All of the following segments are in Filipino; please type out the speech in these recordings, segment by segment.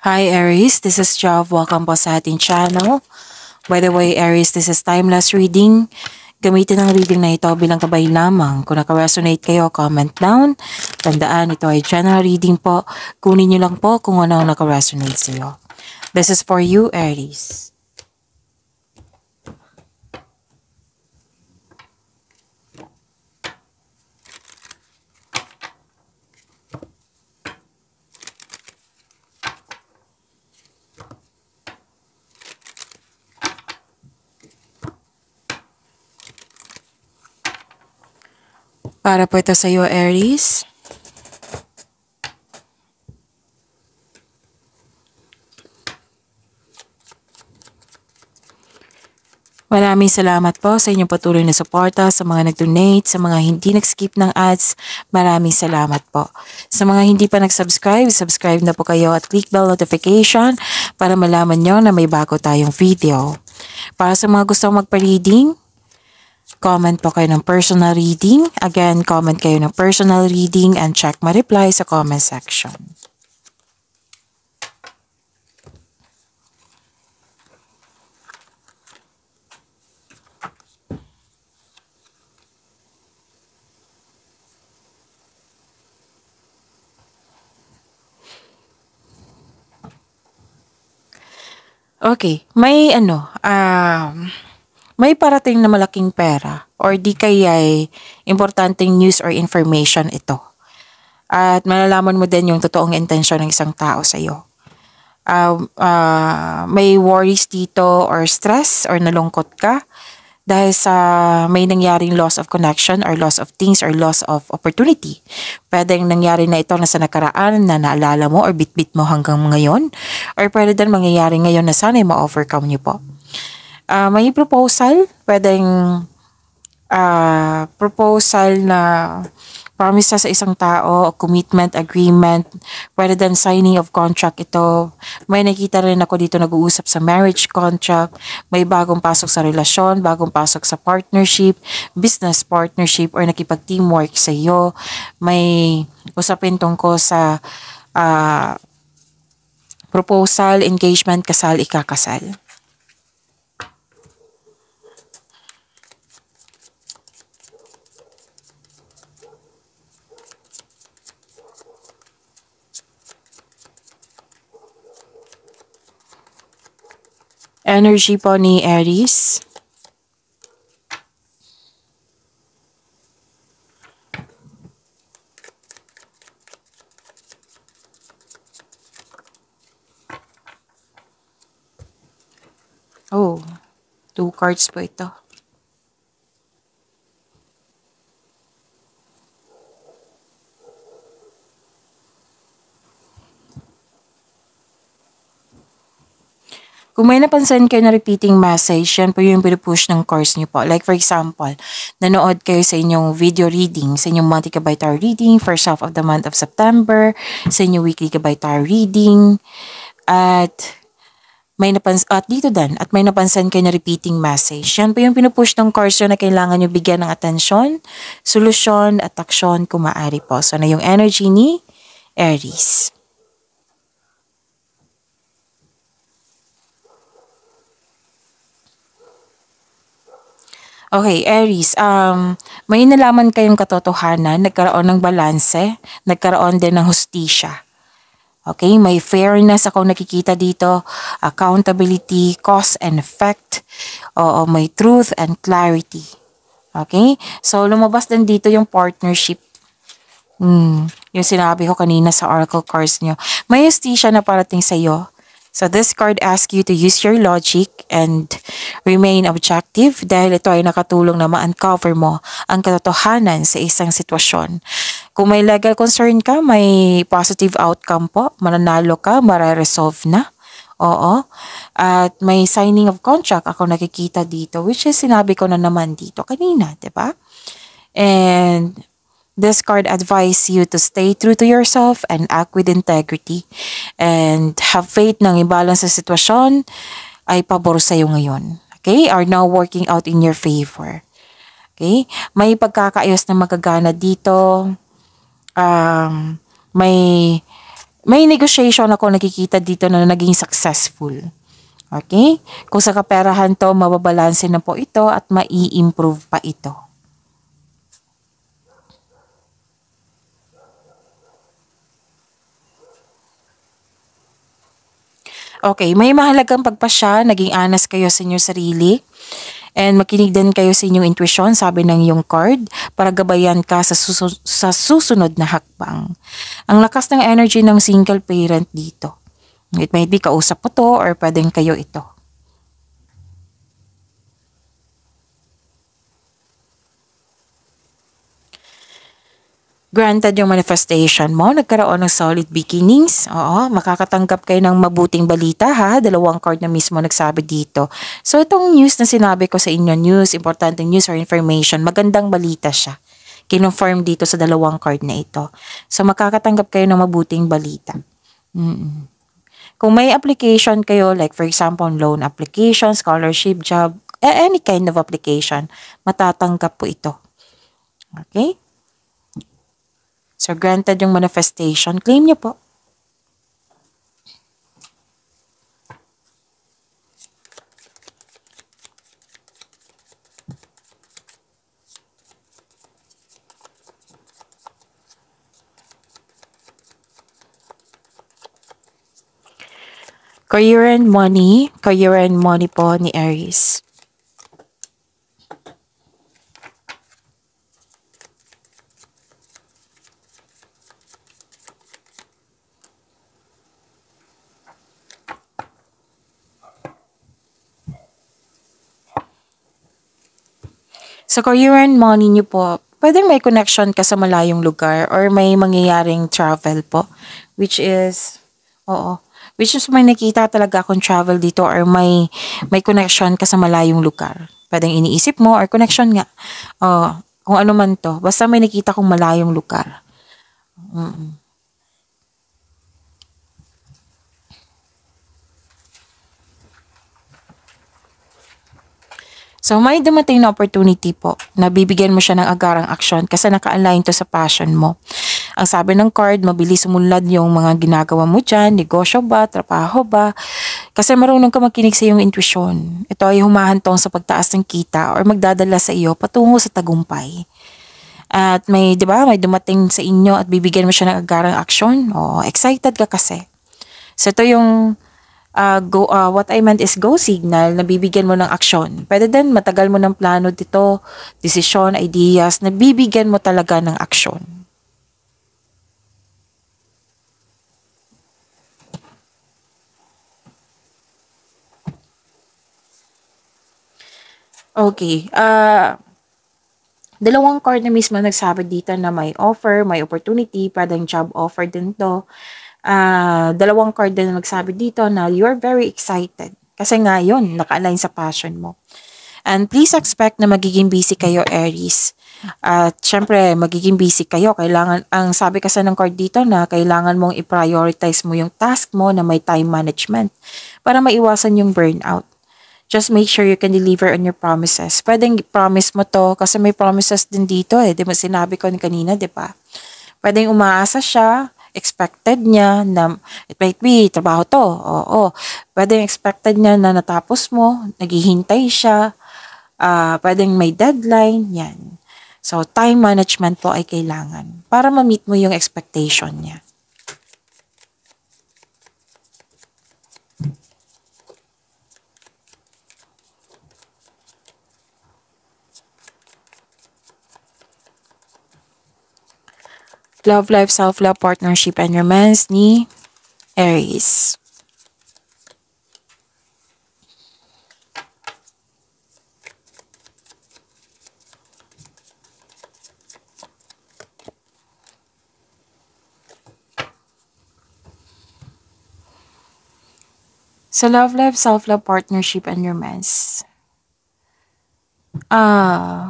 Hi Aries, this is Jav. Welcome po sa ating channel. By the way, Aries, this is timeless reading. Gamitin ang reading na ito bilang gabay lamang. Kung naka-resonate kayo, comment down. Tandaan, ito ay general reading po. Kunin nyo lang po kung ano ang naka-resonate sa iyo. This is for you, Aries. Para po ito sa iyo, Aries. Maraming salamat po sa inyong patuloy na suporta, sa mga nag-donate, sa mga hindi nag-skip ng ads. Maraming salamat po. Sa mga hindi pa nag-subscribe, subscribe na po kayo at click bell notification para malaman nyo na may bago tayong video. Para sa mga gustong magpa-reading, comment po kayo ng personal reading. Again, comment kayo ng personal reading and check my reply sa comment section. Okay, may parating na malaking pera or di kaya ay importanteng news or information ito. At malalaman mo din yung totoong intensyon ng isang tao sa iyo. May worries dito or stress or nalungkot ka dahil sa may nangyaring loss of connection or loss of things or loss of opportunity. Pwedeng nangyari na ito na sa nakaraan na naalala mo or bitbit mo hanggang ngayon, or pwede din mangyayari ngayon na sana'y ma-overcome niyo po. May proposal, pwedeng proposal na promise sa isang tao, commitment, agreement, pwede din signing of contract ito. May nakita rin ako dito nag-uusap sa marriage contract, may bagong pasok sa relasyon, bagong pasok sa partnership, business partnership, or nakipag-teamwork sa iyo. May usapin tungkol sa proposal, engagement, kasal, ikakasal. Energy po ni Aries. Oh, 2 cards po ito. Kung may napansin kayo na repeating message, yan po yung pinupush ng course niyo po. Like for example, nanood kayo sa inyong video reading, sa inyong monthly Gabay Tarot reading, first half of the month of September, sa inyong weekly Gabay Tarot reading, at dito din, at may napansin kayo na repeating message. Yan po yung pinupush ng course na kailangan nyo bigyan ng atensyon, solusyon, at aksyon kung maaari po. So, na yung energy ni Aries. Okay, Aries, may nalaman kayong katotohanan, nagkaroon ng balanse, nagkaroon din ng hustisya. Okay, may fairness ako nakikita dito, accountability, cause and effect, may truth and clarity. Okay, so lumabas din dito yung partnership. Yung sinabi ko kanina sa oracle cards nyo. May hustisya na parating sa iyo. So this card asks you to use your logic and remain objective dahil ito ay nakatulong na ma-uncover mo ang katotohanan sa isang sitwasyon. Kung may legal concern ka, may positive outcome po. Mananalo ka, mare-resolve na. Oo. At may signing of contract ako nakikita dito, which is sinabi ko na naman dito kanina, di ba? And this card advises you to stay true to yourself and act with integrity and have faith ng imbalance sa sitwasyon ay pabor sa iyo ngayon. Okay? Are now working out in your favor. Okay? May pagkakaayos na magagana dito. May may negotiation ako nakikita dito na naging successful. Okay? Kung sa kaperahan to, mababalanse na po ito at mai-improve pa ito. Okay, may mahalagang pagpasya, naging honest kayo sa inyong sarili. And makinig din kayo sa inyong intuition, sabi ng iyong card, para gabayan ka sa susunod na hakbang. Ang lakas ng energy ng single parent dito. It might be kausap mo to or pwedeng kayo ito. Granted yung manifestation mo, nagkaroon ng solid beginnings. Oo, makakatanggap kayo ng mabuting balita ha. Dalawang card na mismo nagsabi dito. So itong news na sinabi ko sa inyo, news, importanteng news or information, magandang balita siya. Kinonfirm dito sa dalawang card na ito. So makakatanggap kayo ng mabuting balita. Kung may application kayo, like for example, loan application, scholarship, job, any kind of application, matatanggap po ito. Okay? So, granted yung manifestation. Claim niyo po. Career and money. Career and money po ni Aries. Sa career and money niyo po, pwedeng may connection ka sa malayong lugar or may mangyayaring travel po. Which is may nakita talaga akong travel dito or may connection ka sa malayong lugar. Pwedeng iniisip mo or connection nga. Kung ano man to. Basta may nakita kong malayong lugar. So, may dumating na opportunity po na bibigyan mo siya ng agarang aksyon kasi naka-align to sa passion mo. Ang sabi ng card, mabilis sumunlad yung mga ginagawa mo dyan, negosyo ba, trabaho ba, kasi marunong ka makinig sa iyong intuition. Ito ay humahantong sa pagtaas ng kita or magdadala sa iyo patungo sa tagumpay. At may, di ba, may dumating sa inyo at bibigyan mo siya ng agarang aksyon. Excited ka kasi. So, ito yung what I meant is go signal na bibigyan mo ng aksyon. Pwede din matagal mo ng plano dito, desisyon, ideas, na bibigyan mo talaga ng aksyon. Okay. Dalawang card na mismo nagsabi dito na may offer, may opportunity, pwedeng job offer din to. Dalawang card din nagsabi dito na you're very excited. Kasi nga yun, naka-align sa passion mo. And please expect na magiging busy kayo, Aries. At syempre, magiging busy kayo. Kailangan, ang sabi kasi ng card dito na kailangan mong i-prioritize mo yung task mo na may time management para maiwasan yung burnout. Just make sure you can deliver on your promises. Pwedeng promise mo to kasi may promises din dito eh. Di ba sinabi ko kanina, di ba? Pwedeng umaasa siya, expected niya na it might be trabaho to. Oo. Pwedeng expected niya na natapos mo, naghihintay siya. Pwedeng may deadline, yan. So, time management po ay kailangan para ma-meet mo yung expectation niya. Love life, self-love, partnership, and romance ni Aries. Sa love life, self-love, partnership, and romance.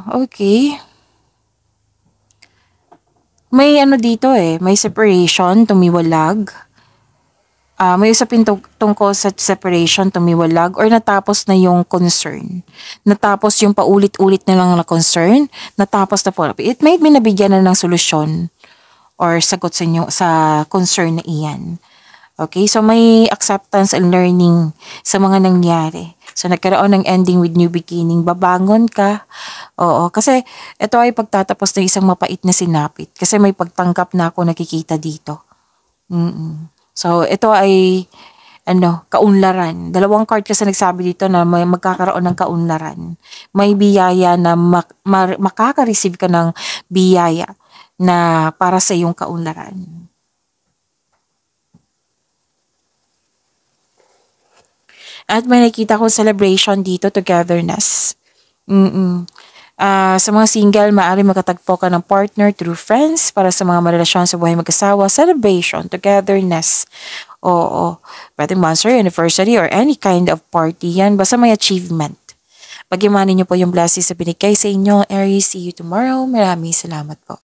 Okay. May ano dito eh, may separation, tumiwalag. May usapin tungkol sa separation, tumiwalag, or natapos na yung concern. Natapos yung paulit-ulit na lang na concern, natapos na po. It might be nabigyan na ng solusyon or sagot sa inyo sa concern na iyan. Okay, so may acceptance and learning sa mga nangyari. So nagkaroon ng ending with new beginning. Babangon ka. Oo, kasi ito ay pagtatapos ng isang mapait na sinapit. Kasi may pagtanggap na ako nakikita dito. So ito ay kaunlaran. Dalawang card kasi nagsabi dito na may magkakaroon ng kaunlaran. May biyaya na makaka-receive ka ng biyaya na para sa iyong kaunlaran. At may nakita kong celebration dito, togetherness. Sa mga single, maaari makatagpo ka ng partner through friends. Para sa mga marelasyon sa buhay mag-asawa, celebration, togetherness. Oo. Pwedeng monthsary, anniversary, or any kind of party yan. Basta may achievement. Pag-imanin niyo po yung blessings sa binigay sa inyo, Aries. See you tomorrow. Maraming salamat po.